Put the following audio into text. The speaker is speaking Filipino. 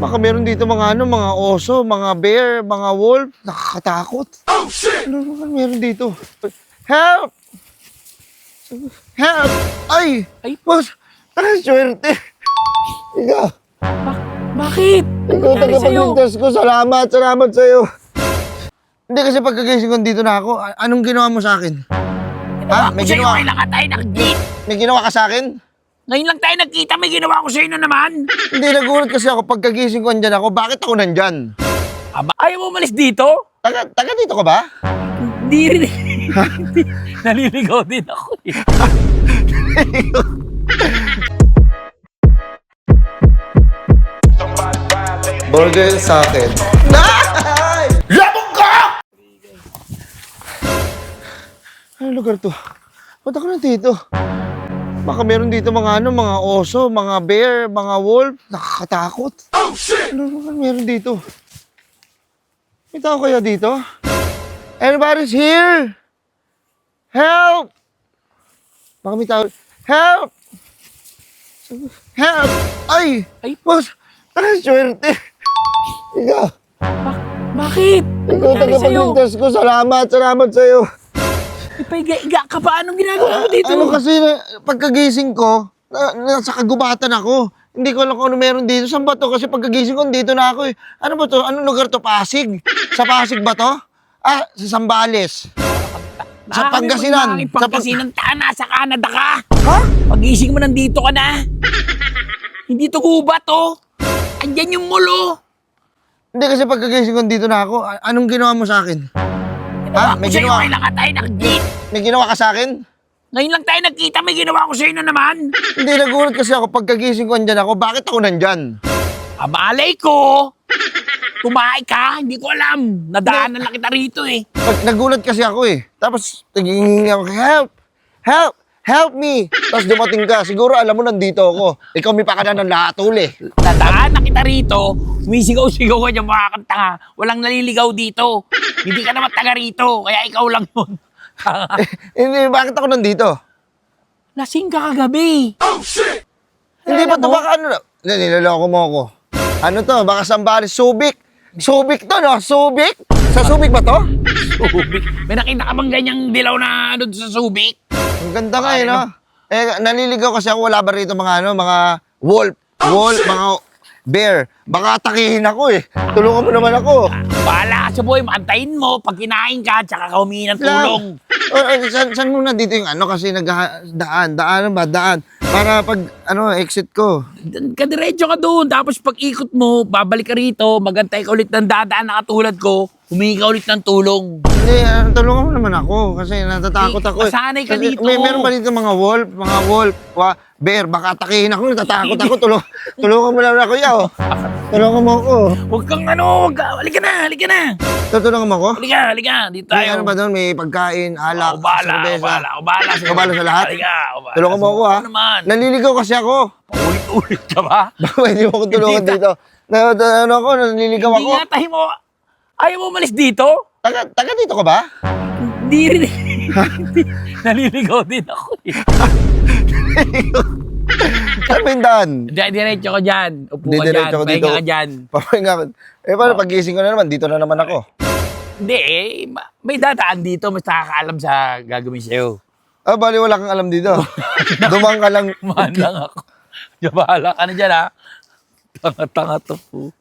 Baka meron dito mga mga oso, mga bear, mga wolf. Nakakatakot. Oh, shit! Ano naman meron dito? Help! Help! Ay! Ay! Boss! Ang swerte! Ika! Bakit? Ikaw tagapagligtas ko. Salamat! Salamat sa'yo! Hindi kasi pagkagising ko dito na ako. Anong ginawa mo sa akin? Ha? May ginawa? Kailan ka tayo nag-date? May ginawa ka sa akin? Ngayon lang tayo nagkita, may ginawa ko sa'yo na naman. Hindi, nagulat kasi ako. Pagkagising ko andyan ako. Bakit ako nandyan? Aba, ayaw mo umalis dito? Taga dito ka ba? Hindi rin. Naliligaw din ako eh. Burger sa akin. Ay! Labog ka! Anong lugar to? Ba't ako nandito? Baka meron dito mga mga oso, mga bear, mga wolf. Nakakatakot. Oh, shit! Ano naman meron dito? May tao kaya dito? Anybody's here? Help! Baka may tao. Help! Help! Ay! Ay! Boss! Ang swerte! Ika! Bakit? Ikaw tagapagligtas ko. Salamat! Salamat sa'yo! Ipaiga-iga ka pa. Anong ginagawa mo dito? Ano kasi, pagkagising ko, nasa kagubatan ako. Hindi ko alam kung ano meron dito. Saan ba to? Kasi pagkagising ko, dito na ako eh. Ano ba to? Anong lugar to? Pasig? Sa Pasig ba to? Ah, sa Zambales. Sa Pangasinan. Sa Pangasinan, nasa Canada ka. Ha? Pagising mo nandito ka na. Hindi to gubat oh. Andyan yung mulo. Hindi kasi pagkagising ko, dito na ako. Anong ginawa mo sa akin? Ha? May ginawa? Kailan ka tayo nag-date? May ginawa ka sa akin? Ngayon lang tayo nagkita, may ginawa ko sa'yo na naman. Hindi, nagulat kasi ako. Pagkagising ko andyan ako. Bakit ako nandyan? Amalay ko. Kumain ka, hindi ko alam. Nadaanan lang kita rito eh. Nagulat kasi ako eh. Tapos, tingin ako, help! Help! Help me! Tapos dumating ka. Siguro alam mo nandito ako. Ikaw may pakanan ng lahatol eh. Nadaanan kita rito, sumisigaw-sigaw ka dyan mga kantanga. Walang naliligaw dito. Hindi ka naman taga rito, kaya ikaw lang yun. Hindi, bakit ako nandito? Lasing ka kagabi. Oh, shit! Hindi ba ito baka ano na? Niloloko mo ako. Ano to? Baka Sambales, Subic. Subic to, no? Subic? Sa Subic ba to? Subic. May nakita ka bang ganyang dilaw na doon sa Subic? Ang ganda nga eh, no? Eh, naliligaw kasi ako. Wala ba rito mga mga wolf, mga bear. Baka atakihin ako eh. Tulungan mo naman ako. Bahala ka sa boy, maantayin mo. Pag kinain ka, tsaka ka humingi ng tulong. Saan muna dito yung ano kasi daan para pag exit ko. Kadiretso ka doon, tapos pag ikot mo, babalik ka rito, magantay ka ulit ng dadaan na katulad ko, humingi ka ulit ng tulong. Hindi, tulungan mo naman ako kasi natatakot ako. Masanay ka dito. Meron ba dito mga wolf, bear, baka atakihin ako, natatakot ako. Tulungan mo naman ako, yaw. Tulungan mo ako. Huwag kang halika na. Tutulungan mo ako? Halika, dito May tayo. ano ba doon? May pagkain, alak, cerveza. Ako bahala. Ikaw bahala sa lahat? Halika, Tulungan mo ako ha. Ano naman? Naliligaw kasi ako. Paulit-ulit ka ba? Pwede mo akong tulungan Hindi dito. Naliligaw ako. Hindi nga tayo mo. Ayaw mo umalis dito? Taga dito ka ba? Hindi rin. Naliligaw din ako eh. Saan ba yung daan? Diretso ka dyan. Upo ka dyan. Diretso ako dito. Pahinga ka dyan. Papahinga ka. Eh, paano pagising ko na naman? Dito na naman ako. Hindi eh. May dadaan dito. Mas nakakaalam sa gagawin sa'yo. Ah, bali wala kang alam dito. Dumang ka lang. Man lang ako. Bahala ka na dyan ha. Tanga-tanga to po.